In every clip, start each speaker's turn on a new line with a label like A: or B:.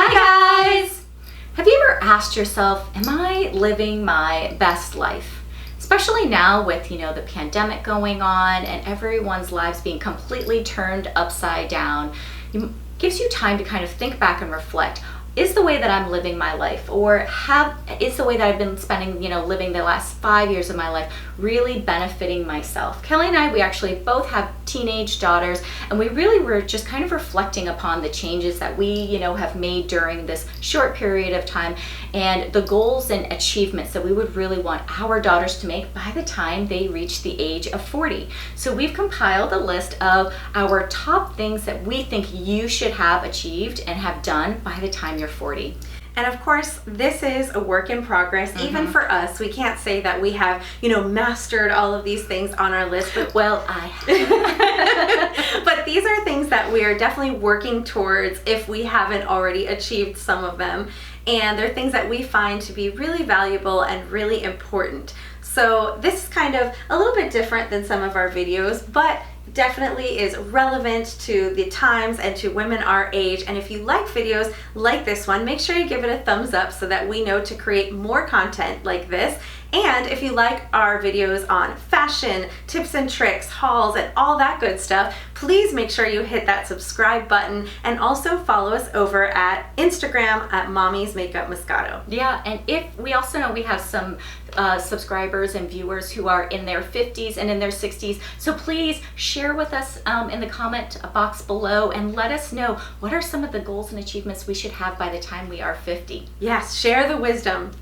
A: Hi guys! Have you ever asked yourself, am I living my best life? Especially now with, the pandemic going on and everyone's lives being completely turned upside down. It gives you time to kind of think back and reflect. Is the way that I'm living my life, or is the way that I've been spending, living the last 5 years of my life really benefiting myself? Kelly and I, we actually both have teenage daughters, and we really were just kind of reflecting upon the changes that we, have made during this short period of time, and the goals and achievements that we would really want our daughters to make by the time they reach the age of 40. So we've compiled a list of our top things that we think you should have achieved and have done by the time you're 40.
B: And of course, this is a work in progress. Even for us, we can't say that we have, mastered all of these things on our list. But
A: well,
B: but these are things that we are definitely working towards if we haven't already achieved some of them. And they're things that we find to be really valuable and really important. So this is kind of a little bit different than some of our videos, but definitely is relevant to the times and to women our age. And if you like videos like this one, make sure you give it a thumbs up so that we know to create more content like this. And if you like our videos on fashion, tips and tricks, hauls, and all that good stuff, please make sure you hit that subscribe button and also follow us over at Instagram at Mommy's Makeup Moscato.
A: Yeah, and if we also know we have some subscribers and viewers who are in their 50s and in their 60s, so please share with us in the comment box below and let us know what are some of the goals and achievements we should have by the time we are 50.
B: Yes, share the wisdom.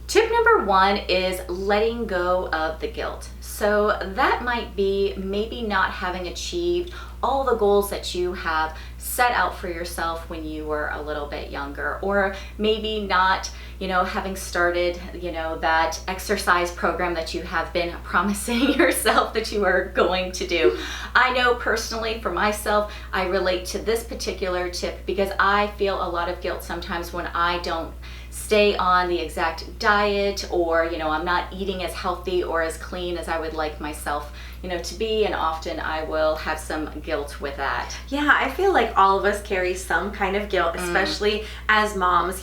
A: Tip number 1 is letting go of the guilt. So that might be maybe not having achieved all the goals that you have set out for yourself when you were a little bit younger, or maybe not, having started, that exercise program that you have been promising yourself that you are going to do. I know personally for myself, I relate to this particular tip because I feel a lot of guilt sometimes when I don't stay on the exact diet, or I'm not eating as healthy or as clean as I would like myself to be, and often I will have some guilt with that.
B: Yeah, I feel like all of us carry some kind of guilt, especially as moms.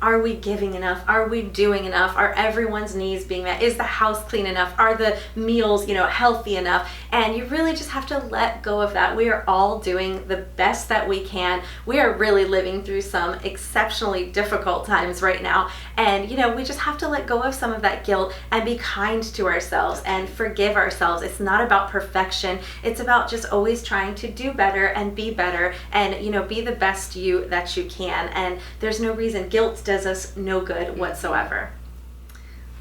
B: Are we giving enough? Are we doing enough? Are everyone's needs being met? Is the house clean enough? Are the meals, healthy enough? And you really just have to let go of that. We are all doing the best that we can. We are really living through some exceptionally difficult times right now. And, we just have to let go of some of that guilt and be kind to ourselves and forgive ourselves. It's not about perfection. It's about just always trying to do better and be better and, be the best you that you can. And there's no reason. Guilt does us no good whatsoever.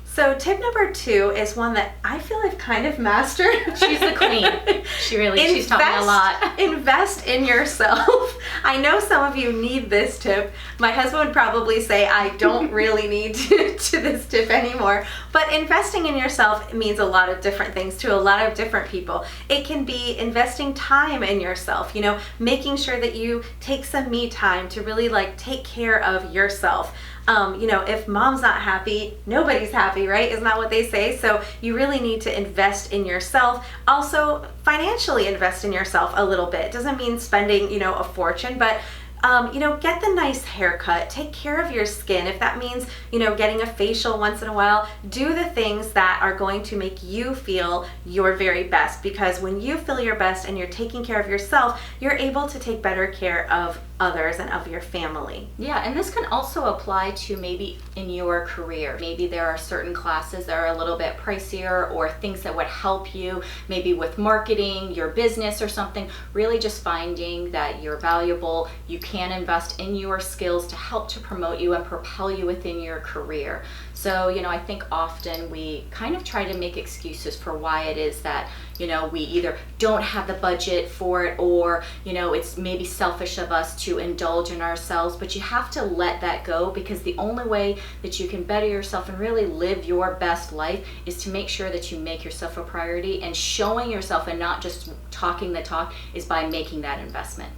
B: So tip number 2 is one that I feel I've kind of mastered.
A: She's the queen. She's taught me a lot.
B: Invest in yourself. I know some of you need this tip. My husband would probably say I don't really need to this tip anymore. But investing in yourself means a lot of different things to a lot of different people. It can be investing time in yourself, making sure that you take some me time to really take care of yourself. If mom's not happy, nobody's happy, right? Isn't that what they say? So you really need to invest in yourself. Also, financially invest in yourself a little bit. It doesn't mean spending, a fortune, but get the nice haircut, take care of your skin. If that means, getting a facial once in a while, do the things that are going to make you feel your very best, because when you feel your best and you're taking care of yourself, you're able to take better care of others and of your family.
A: Yeah, and this can also apply to maybe in your career. Maybe there are certain classes that are a little bit pricier, or things that would help you maybe with marketing, your business or something. Really just finding that you're valuable, you can invest in your skills to help to promote you and propel you within your career. So, I think often we kind of try to make excuses for why it is that, we either don't have the budget for it, or, it's maybe selfish of us to indulge in ourselves. But you have to let that go, because the only way that you can better yourself and really live your best life is to make sure that you make yourself a priority, and showing yourself and not just talking the talk is by making that investment.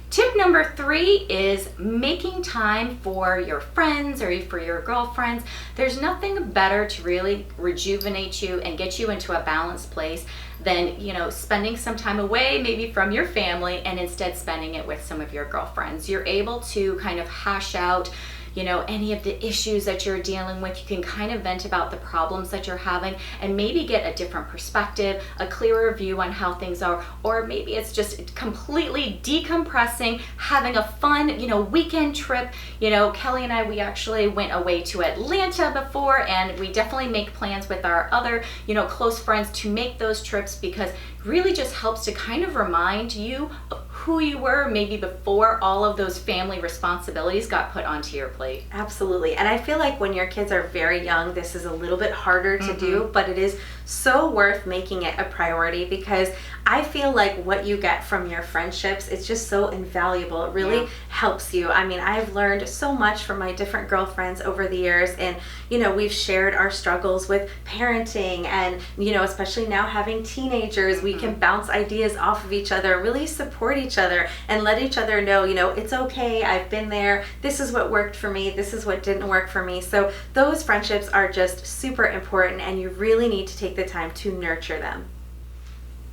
A: Tip number 3 is making time for your friends or for your girlfriends. There's nothing better to really rejuvenate you and get you into a balanced place than, spending some time away maybe from your family and instead spending it with some of your girlfriends. You're able to kind of hash out any of the issues that you're dealing with. You can kind of vent about the problems that you're having and maybe get a different perspective, a clearer view on how things are, or maybe it's just completely decompressing, having a fun, weekend trip. Kelly and I, we actually went away to Atlanta before, and we definitely make plans with our other, close friends to make those trips, because it really just helps to kind of remind you of who you were maybe before all of those family responsibilities got put onto your plate.
B: Absolutely. And I feel like when your kids are very young, this is a little bit harder to do, but it is so worth making it a priority, because I feel like what you get from your friendships, it's just so invaluable. It really helps you. I mean, I've learned so much from my different girlfriends over the years, and we've shared our struggles with parenting, and especially now having teenagers, we can bounce ideas off of each other, really support each other, and let each other know, it's okay, I've been there, this is what worked for me, this is what didn't work for me. So those friendships are just super important, and you really need to take the time to nurture them.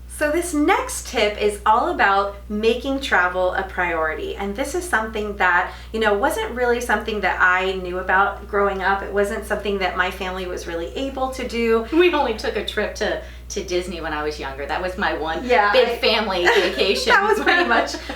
B: So this next tip is all about making travel a priority. And this is something that, wasn't really something that I knew about growing up. It wasn't something that my family was really able to do.
A: We only took a trip to Disney when I was younger. That was my one big family vacation.
B: That was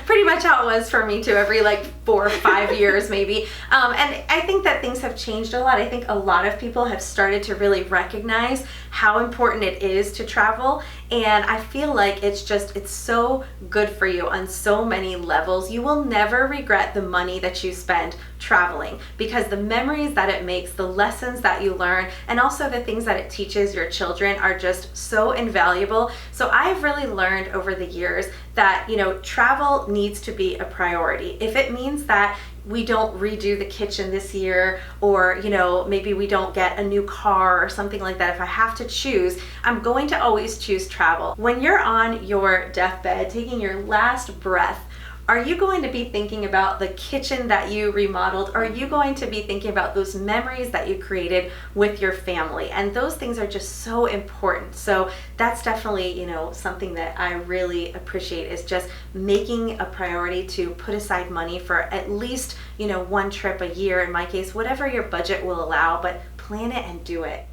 B: pretty much how it was for me too, every 4 or 5 years maybe. And I think that things have changed a lot. I think a lot of people have started to really recognize how important it is to travel. And I feel like it's so good for you on so many levels. You will never regret the money that you spend traveling, because the memories that it makes, the lessons that you learn, and also the things that it teaches your children are just so invaluable. So I've really learned over the years that, travel needs to be a priority. If it means that we don't redo the kitchen this year, or maybe we don't get a new car or something like that, if I have to choose, I'm going to always choose travel. When you're on your deathbed taking your last breath, are you going to be thinking about the kitchen that you remodeled? Or are you going to be thinking about those memories that you created with your family? And those things are just so important. So that's definitely, something that I really appreciate, is just making a priority to put aside money for at least, one trip a year, in my case, whatever your budget will allow, but plan it and do it.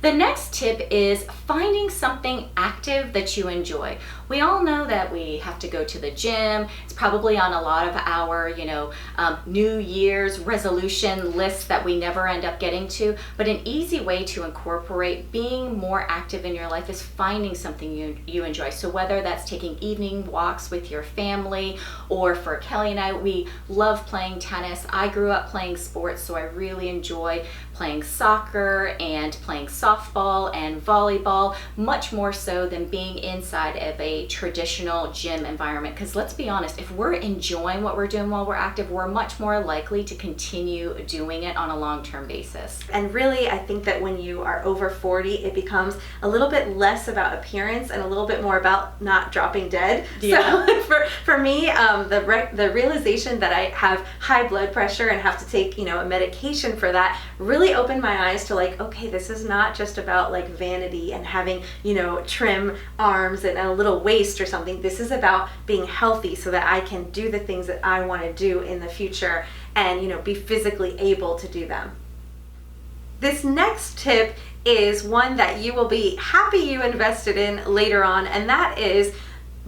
A: The next tip is finding something active that you enjoy. We all know that we have to go to the gym. It's probably on a lot of our, New Year's resolution lists that we never end up getting to. But an easy way to incorporate being more active in your life is finding something you enjoy. So whether that's taking evening walks with your family, or for Kelly and I, we love playing tennis. I grew up playing sports, so I really enjoy playing soccer and playing softball and volleyball, much more so than being inside of a traditional gym environment. Because let's be honest, if we're enjoying what we're doing while we're active, we're much more likely to continue doing it on a long-term basis.
B: And really, I think that when you are over 40, it becomes a little bit less about appearance and a little bit more about not dropping dead.
A: Yeah.
B: So for me, the realization that I have high blood pressure and have to take, a medication for that really opened my eyes to okay, this is not just about vanity and having, trim arms and a little waist or something. This is about being healthy so that I can do the things that I want to do in the future and, be physically able to do them. This next tip is one that you will be happy you invested in later on, and that is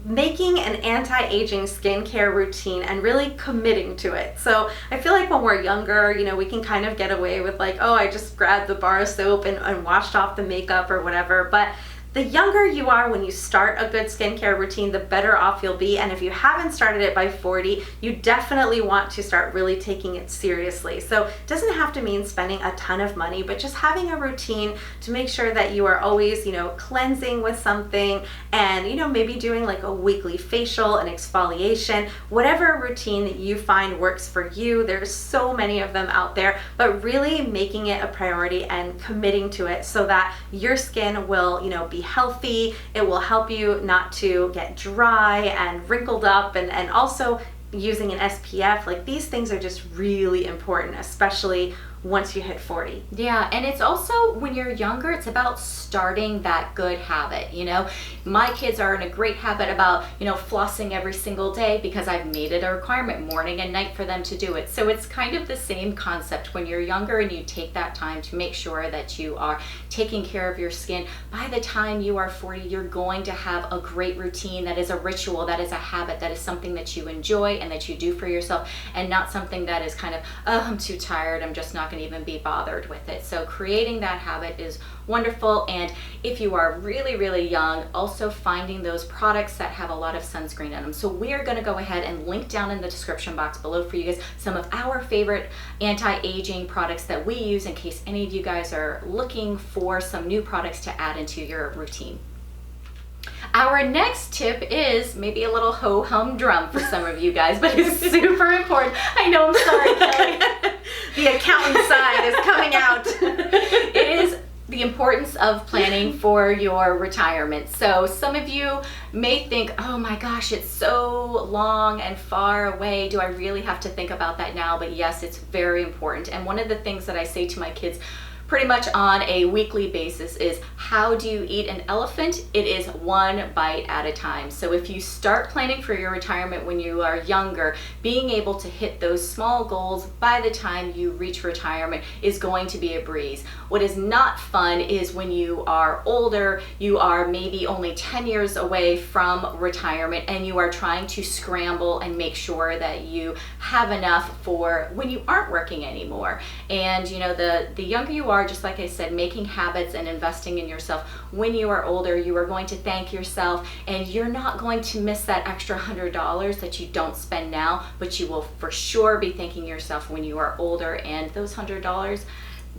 B: making an anti-aging skincare routine and really committing to it. So I feel like when we're younger, we can kind of get away with I just grabbed the bar of soap and washed off the makeup or whatever. But the younger you are when you start a good skincare routine, the better off you'll be. And if you haven't started it by 40, you definitely want to start really taking it seriously. So it doesn't have to mean spending a ton of money, but just having a routine to make sure that you are always, cleansing with something, and, maybe doing a weekly facial and exfoliation, whatever routine that you find works for you. There's so many of them out there, but really making it a priority and committing to it so that your skin will, be healthy. It will help you not to get dry and wrinkled up, and also using an SPF. Like, these things are just really important, especially once you hit 40.
A: Yeah, and it's also, when you're younger, it's about starting that good habit. My kids are in a great habit about, flossing every single day because I've made it a requirement morning and night for them to do it. So it's kind of the same concept when you're younger and you take that time to make sure that you are taking care of your skin. By the time you are 40, you're going to have a great routine that is a ritual, that is a habit, that is something that you enjoy and that you do for yourself, and not something that is kind of, oh, I'm too tired, I'm just not even be bothered with it. So creating that habit is wonderful. And if you are really, really young, also finding those products that have a lot of sunscreen in them. So we are going to go ahead and link down in the description box below for you guys some of our favorite anti-aging products that we use in case any of you guys are looking for some new products to add into your routine. Our next tip is maybe a little ho-hum-drum for some of you guys, but it's super important. I know, I'm sorry, Kelly.
B: The accountant side is coming out.
A: It is the importance of planning for your retirement. So some of you may think, oh my gosh, it's so long and far away. Do I really have to think about that now? But yes, it's very important. And one of the things that I say to my kids pretty much on a weekly basis is, how do you eat an elephant? It is one bite at a time. So if you start planning for your retirement when you are younger, being able to hit those small goals by the time you reach retirement is going to be a breeze. What is not fun is when you are older, you are maybe only 10 years away from retirement, and you are trying to scramble and make sure that you have enough for when you aren't working anymore. And the younger you are, just like I said, making habits and investing in yourself. When you are older, you are going to thank yourself, and you're not going to miss that extra $100 that you don't spend now, but you will for sure be thanking yourself when you are older. And those $100,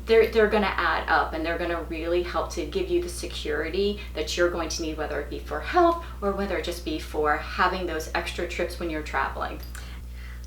A: they're going to add up, and they're going to really help to give you the security that you're going to need, whether it be for health or whether it just be for having those extra trips when you're traveling.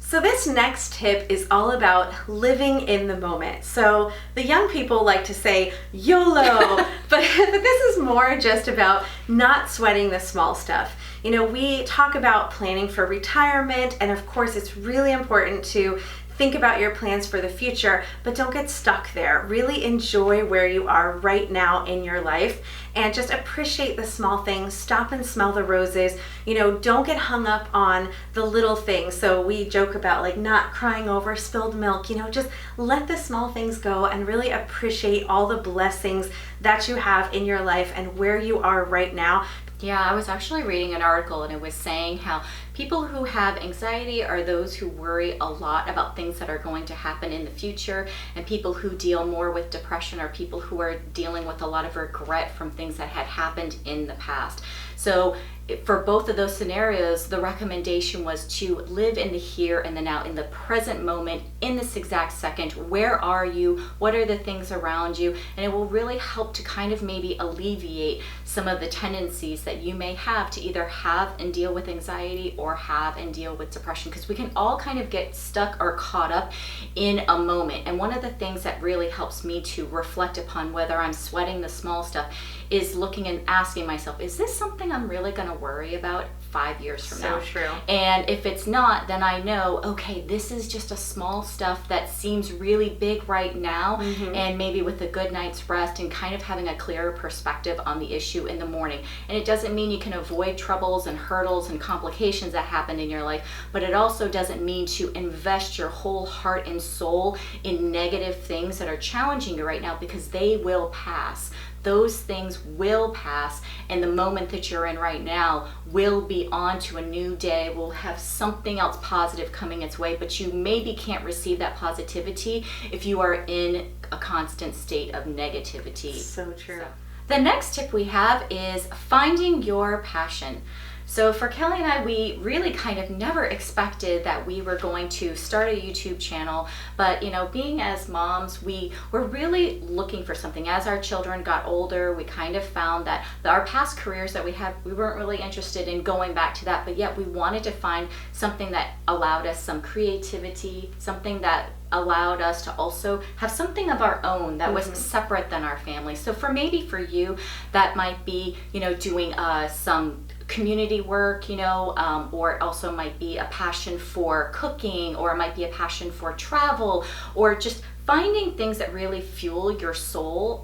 B: So this next tip is all about living in the moment. So the young people like to say YOLO, but this is more just about not sweating the small stuff. We talk about planning for retirement, and of course it's really important to think about your plans for the future, but don't get stuck there. Really enjoy where you are right now in your life, and just appreciate the small things. Stop and smell the roses. Don't get hung up on the little things. So we joke about like not crying over spilled milk. Just let the small things go and really appreciate all the blessings that you have in your life and where you are right now.
A: Yeah, I was actually reading an article, and it was saying how people who have anxiety are those who worry a lot about things that are going to happen in the future, and people who deal more with depression are people who are dealing with a lot of regret from things that had happened in the past. So for both of those scenarios, the recommendation was to live in the here and the now, in the present moment, in this exact second. Where are you? What are the things around you? And it will really help to kind of maybe alleviate some of the tendencies that you may have to either have and deal with anxiety or have and deal with depression, because we can all kind of get stuck or caught up in a moment. And one of the things that really helps me to reflect upon whether I'm sweating the small stuff is looking and asking myself, is this something I'm really going to worry about 5 years from now?
B: So true.
A: And if it's not, then I know, okay, this is just a small stuff that seems really big right now, and maybe with a good night's rest and kind of having a clearer perspective on the issue in the morning. And it doesn't mean you can avoid troubles and hurdles and complications that happen in your life, but it also doesn't mean to invest your whole heart and soul in negative things that are challenging you right now, because they will pass. Those things will pass, and the moment that you're in right now will be on to a new day, will have something else positive coming its way, but you maybe can't receive that positivity if you are in a constant state of negativity.
B: So true.
A: The next tip we have is finding your passion. So for Kelly and I, we really kind of never expected that we were going to start a YouTube channel, but being as moms, we were really looking for something. As our children got older, we kind of found that our past careers that we had, we weren't really interested in going back to that, but yet we wanted to find something that allowed us some creativity, something that allowed us to also have something of our own that was separate than our family. So for you, that might be, doing some community work, or it also might be a passion for cooking, or it might be a passion for travel, or just finding things that really fuel your soul,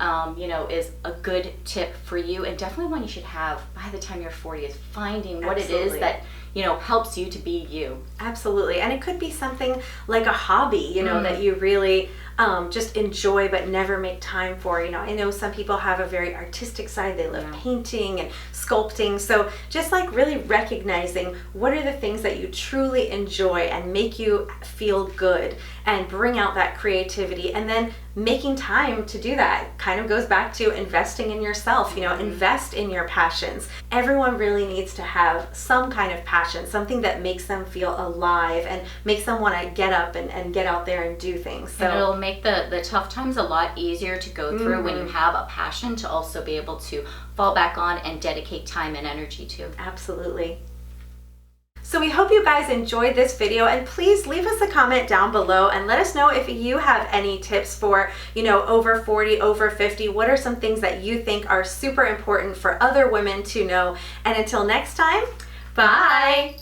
A: is a good tip for you, and definitely one you should have by the time you're 40 is finding what
B: Absolutely.
A: it is that helps you to be you.
B: Absolutely. And it could be something like a hobby, that you really just enjoy but never make time for. I know some people have a very artistic side. They love painting and sculpting. So just like really recognizing what are the things that you truly enjoy and make you feel good and bring out that creativity, and then making time to do that kind of goes back to investing in yourself. Invest in your passions. Everyone really needs to have some kind of passion, something that makes them feel alive and makes them want to get up and get out there and do things. So
A: and it'll make the tough times a lot easier to go through when you have a passion to also be able to fall back on and dedicate time and energy to.
B: Absolutely. So we hope you guys enjoyed this video, and please leave us a comment down below and let us know if you have any tips for, over 40, over 50. What are some things that you think are super important for other women to know? And until next time, bye.